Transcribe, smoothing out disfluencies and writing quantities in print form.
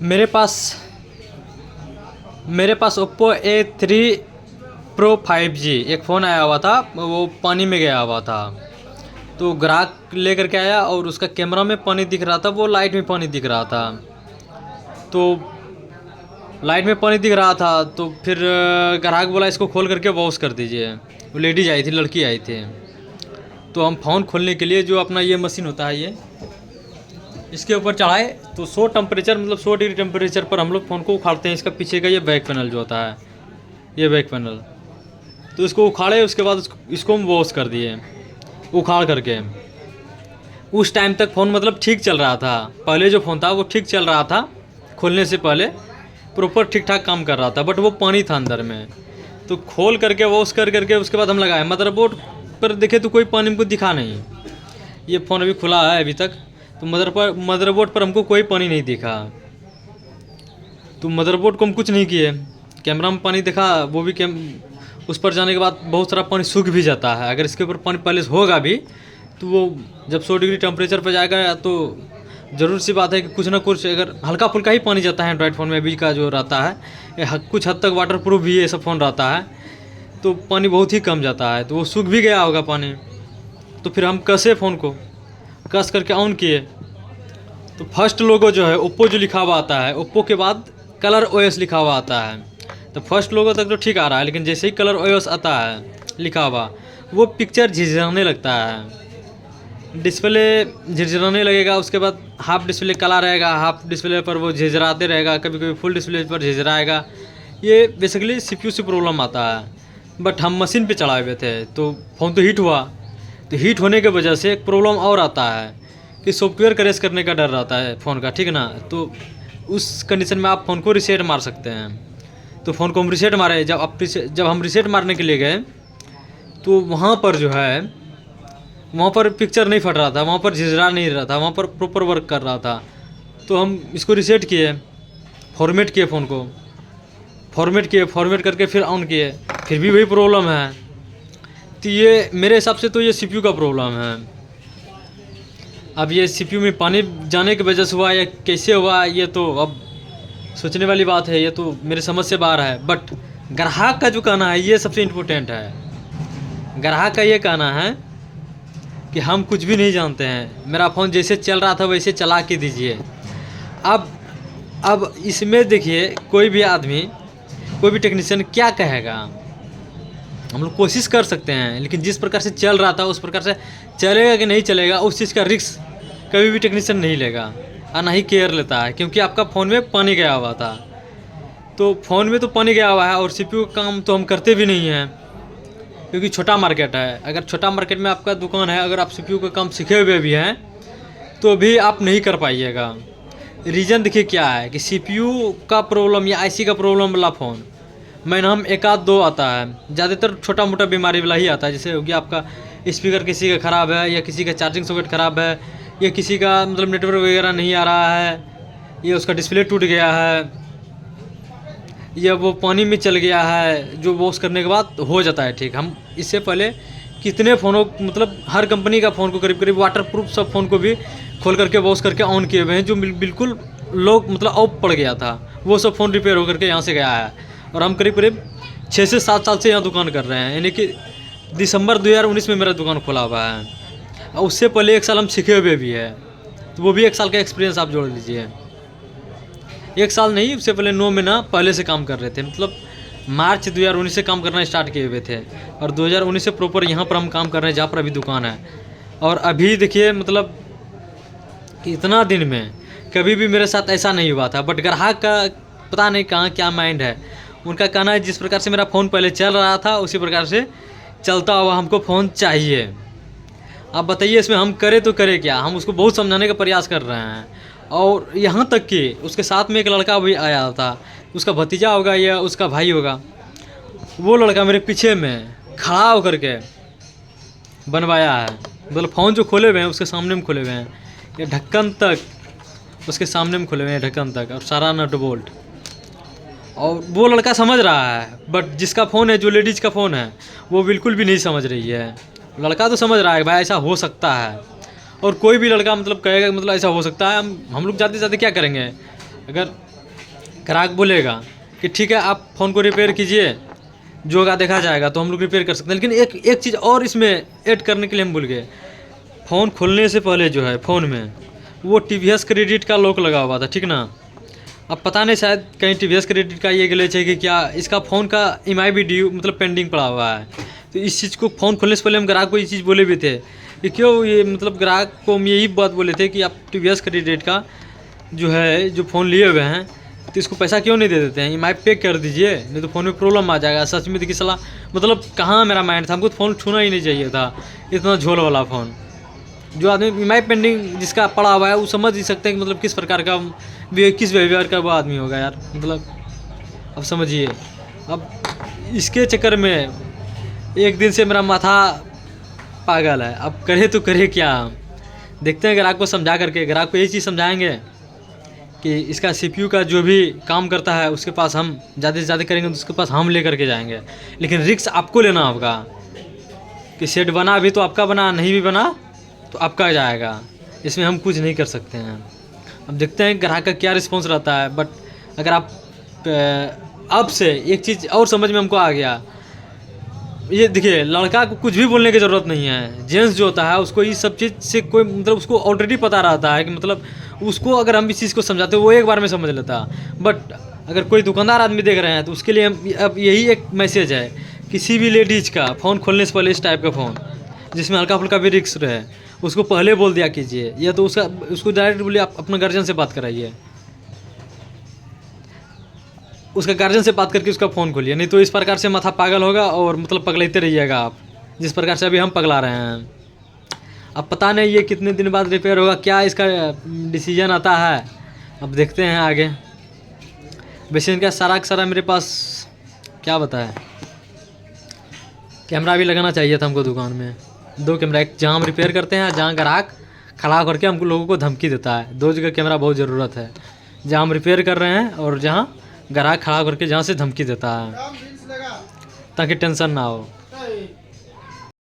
मेरे पास मेरे पास Oppo A3 pro 5G एक फ़ोन आया हुआ था, वो पानी में गया हुआ था। तो ग्राहक लेकर के आया और उसका कैमरा में पानी दिख रहा था, वो लाइट में पानी दिख रहा था। तो लाइट में पानी दिख रहा था तो फिर ग्राहक बोला इसको खोल करके वॉश कर दीजिए। वो लेडीज आई थी, लड़की आई थी। तो हम फ़ोन खोलने के लिए जो अपना ये मशीन होता है, ये इसके ऊपर चढ़ाए तो 100 टेम्परेचर मतलब 100 डिग्री टेम्परेचर पर हम लोग फ़ोन को उखाड़ते हैं। इसका पीछे का ये बैक पैनल जो होता है, ये बैक पैनल, तो इसको उखाड़े, उसके बाद इसको हम वॉश कर दिए उखाड़ करके। उस टाइम तक फ़ोन मतलब ठीक चल रहा था। पहले जो फ़ोन था वो ठीक चल रहा था, खोलने से पहले प्रॉपर ठीक ठाक काम कर रहा था, बट वो पानी था अंदर में। तो खोल करके वॉश कर करके उसके बाद हम लगाए मदरबोर्ड पर, देखे तो कोई पानी हमको दिखा नहीं। ये फ़ोन अभी खुला है अभी तक, तो मदरबोर्ड पर हमको कोई पानी नहीं दिखा। तो मदरबोर्ड को हम कुछ नहीं किए, कैमरा में पानी दिखा, वो भी उस पर जाने के बाद बहुत सारा पानी सूख भी जाता है। अगर इसके ऊपर पानी पहले से होगा भी तो वो जब 100 डिग्री टेम्परेचर पर जाएगा तो ज़रूर सी बात है कि कुछ ना कुछ, अगर हल्का फुल्का ही पानी जाता है एंड्रॉयड फ़ोन में अभी का जो रहता है, कुछ हद तक वाटर प्रूफ भी ये सब फ़ोन रहता है, तो पानी बहुत ही कम जाता है। तो वो सूख भी गया होगा पानी। तो फिर हम कसे फ़ोन को कस करके ऑन किए तो फर्स्ट लोगो जो है ओप्पो जो लिखा हुआ आता है, ओप्पो के बाद कलर ओएस लिखा हुआ आता है। तो फर्स्ट लोगो तक तो ठीक आ रहा है, लेकिन जैसे ही कलर ओएस आता है लिखा हुआ, वो पिक्चर झिझराने लगता है, डिस्प्ले झिझराने लगेगा। उसके बाद हाफ डिस्प्ले काला रहेगा, हाफ डिस्प्ले पर वो झिझराते रहेगा, कभी कभी फुल डिस्प्ले पर झिझराएगा। ये बेसिकली सीपीयू से प्रॉब्लम आता है। बट हम मशीन पे चढ़ाए हुए थे तो फ़ोन तो हीट हुआ। तो हीट होने की वजह से एक प्रॉब्लम और आता है कि सॉफ्टवेयर क्रैश करने का डर रहता है फ़ोन का, ठीक है ना। तो उस कंडीशन में आप फ़ोन को रीसेट मार सकते हैं। तो फ़ोन को हम रीसेट मारे। जब हम रीसेट मारने के लिए गए तो वहाँ पर जो है, वहाँ पर पिक्चर नहीं फट रहा था, वहाँ पर झिझरा नहीं रहा था, वहाँ पर प्रॉपर वर्क कर रहा था। तो हम इसको रीसेट किए, फॉर्मेट किए, फ़ोन को फॉर्मेट करके फिर ऑन किए, फिर भी वही प्रॉब्लम है। तो ये मेरे हिसाब से तो ये सीपीयू का प्रॉब्लम है। अब ये सीपीयू में पानी जाने की वजह से हुआ या कैसे हुआ, ये तो अब सोचने वाली बात है, ये तो मेरे समझ से बाहर है। बट ग्राहक का जो कहना है ये सबसे इम्पोर्टेंट है। ग्राहक का ये कहना है कि हम कुछ भी नहीं जानते हैं, मेरा फ़ोन जैसे चल रहा था वैसे चला के दीजिए। अब इसमें देखिए, कोई भी आदमी, कोई भी टेक्नीशियन क्या कहेगा, हम लोग कोशिश कर सकते हैं, लेकिन जिस प्रकार से चल रहा था उस प्रकार से चलेगा कि नहीं चलेगा, उस चीज़ का रिस्क कभी भी टेक्नीशियन नहीं लेगा और ना ही केयर लेता है, क्योंकि आपका फ़ोन में पानी गया हुआ था। तो फ़ोन में तो पानी गया हुआ है और सीपीयू का काम तो हम करते भी नहीं हैं, क्योंकि छोटा मार्केट है। अगर छोटा मार्केट में आपका दुकान है, अगर आप सीपीयू का काम सीखे हुए भी हैं तो भी आप नहीं कर पाइएगा। रीज़न देखिए क्या है कि सीपीयू का प्रॉब्लम या आईसी का प्रॉब्लम वाला फ़ोन में हम एक आध दो आता है, ज़्यादातर छोटा मोटा बीमारी वाला ही आता है। जैसे हो गया आपका स्पीकर किसी का ख़राब है, या किसी का चार्जिंग सॉकेट ख़राब है, या किसी का मतलब नेटवर्क वगैरह नहीं आ रहा है, या उसका डिस्प्ले टूट गया है, या वो पानी में चल गया है, जो वॉश करने के बाद हो जाता है ठीक। हम इससे पहले कितने फ़ोनों, मतलब हर कंपनी का फ़ोन को करीब करीब वाटर प्रूफ सब फ़ोन को भी खोल करके वॉश करके ऑन किए हुए हैं, जो बिल्कुल लोग मतलब ऑफ पड़ गया था, वो सब फ़ोन रिपेयर होकर के यहाँ से गया है। और हम करीब करीब 6 से 7 साल से यहाँ दुकान कर रहे हैं, यानी कि दिसंबर 2019 में मेरा दुकान खुला हुआ है। और उससे पहले 1 साल हम सीखे हुए भी है, तो वो भी 1 साल का एक्सपीरियंस आप जोड़ लीजिए। 1 साल नहीं, उससे पहले 9 महीना पहले से काम कर रहे थे, मतलब मार्च 2019 से काम करना स्टार्ट किए हुए थे, और 2019 से प्रॉपर यहाँ पर हम काम कर रहे हैं जहाँ पर अभी दुकान है। और अभी देखिए मतलब कि इतना दिन में कभी भी मेरे साथ ऐसा नहीं हुआ था। बट ग्राहक का पता नहीं कहाँ क्या माइंड है, उनका कहना है जिस प्रकार से मेरा फ़ोन पहले चल रहा था उसी प्रकार से चलता हुआ हमको फ़ोन चाहिए। अब बताइए इसमें हम करें तो करें क्या। हम उसको बहुत समझाने का प्रयास कर रहे हैं, और यहाँ तक कि उसके साथ में एक लड़का भी आया था, उसका भतीजा होगा या उसका भाई होगा, वो लड़का मेरे पीछे में खड़ा होकर के बनवाया है। मतलब फ़ोन जो खोले हुए हैं उसके सामने में खोले हुए हैं, ये ढक्कन तक उसके सामने में खोले हुए हैं, ढक्कन तक, और सारा नट बोल्ट। और वो लड़का समझ रहा है, बट जिसका फ़ोन है, जो लेडीज़ का फ़ोन है, वो बिल्कुल भी नहीं समझ रही है। लड़का तो समझ रहा है भाई ऐसा हो सकता है, और कोई भी लड़का मतलब कहेगा मतलब ऐसा हो सकता है। हम लोग जाते जाते क्या करेंगे, अगर ग्राहक बोलेगा कि ठीक है आप फ़ोन को रिपेयर कीजिए, जो होगा देखा जाएगा, तो हम लोग रिपेयर कर सकते हैं। लेकिन एक चीज़ और इसमें ऐड करने के लिए हम भूल गए, फ़ोन खोलने से पहले जो है फ़ोन में वो टीवीएस क्रेडिट का लॉक लगा हुआ था, ठीक ना। अब पता नहीं शायद कहीं टीवीएस क्रेडिट का ये ग्लिच है कि क्या, इसका फ़ोन का EMI भी ड्यू मतलब पेंडिंग पड़ा हुआ है। तो इस चीज़ को फ़ोन खोलने से पहले हम ग्राहक को ये चीज़ बोले भी थे कि क्यों ये मतलब ग्राहक को हम यही बात बोले थे कि आप टीवीएस क्रेडिट का जो है जो फ़ोन लिए हुए हैं तो इसको पैसा क्यों नहीं दे देते हैं, EMI पे कर दीजिए, नहीं तो फ़ोन में प्रॉब्लम आ जाएगा। सच में देखिए सलाह मतलब कहाँ मेरा माइंड था, हमको तो फ़ोन छूना ही नहीं चाहिए था, इतना झोल वाला फ़ोन। जो आदमी EMI पेंडिंग जिसका पड़ा हुआ है वो समझ ही सकते हैं कि मतलब किस प्रकार का किस व्यवहार का वो आदमी होगा यार। मतलब अब समझिए, अब इसके चक्कर में एक दिन से मेरा माथा पागल है। अब करे तो करे क्या, देखते हैं ग्राहक को समझा करके। ग्राहक को यही चीज़ समझाएंगे कि इसका CPU का जो भी काम करता है उसके पास हम ज़्यादा से ज़्यादा करेंगे तो उसके पास हम ले करके जाएंगे। लेकिन रिस्क आपको लेना होगा कि सेट बना भी तो आपका बना, नहीं भी बना तो आपका जाएगा, इसमें हम कुछ नहीं कर सकते हैं। अब देखते हैं ग्राहक का क्या रिस्पॉन्स रहता है। बट अगर आप अब से एक चीज़ और समझ में हमको आ गया, ये देखिए लड़का को कुछ भी बोलने की ज़रूरत नहीं है। जेंट्स जो होता है उसको इस सब चीज़ से कोई मतलब उसको ऑलरेडी पता रहता है कि मतलब उसको अगर हम इस चीज़ को समझाते वो एक बार में समझ लेता। बट अगर कोई दुकानदार आदमी देख रहे हैं तो उसके लिए हम अब यही एक मैसेज है, किसी भी लेडीज़ का फ़ोन खोलने से पहले इस टाइप का फ़ोन जिसमें हल्का फुल्का भी रिस्क रहे उसको पहले बोल दिया कीजिए, या तो उसको डायरेक्ट बोलिए आप अपने गार्जियन से बात कराइए, उसका गार्जियन से बात करके उसका फ़ोन खोलिए। नहीं तो इस प्रकार से माथा पागल होगा और मतलब पगलाते रहिएगा आप, जिस प्रकार से अभी हम पगला रहे हैं। अब पता नहीं ये कितने दिन बाद रिपेयर होगा, क्या इसका डिसीजन आता है, अब देखते हैं आगे। वैसे इनका सारा का सारा मेरे पास क्या बताए, कैमरा भी लगाना चाहिए था हमको दुकान में। 2 कैमरा, एक जहाँ हम रिपेयर करते हैं, जहाँ ग्राहक खड़ा करके हमको लोगों को धमकी देता है। 2 जगह कैमरा बहुत ज़रूरत है, जहाँ हम रिपेयर कर रहे हैं और जहाँ ग्राहक खड़ा करके जहाँ से धमकी देता है, ताकि टेंशन ना हो।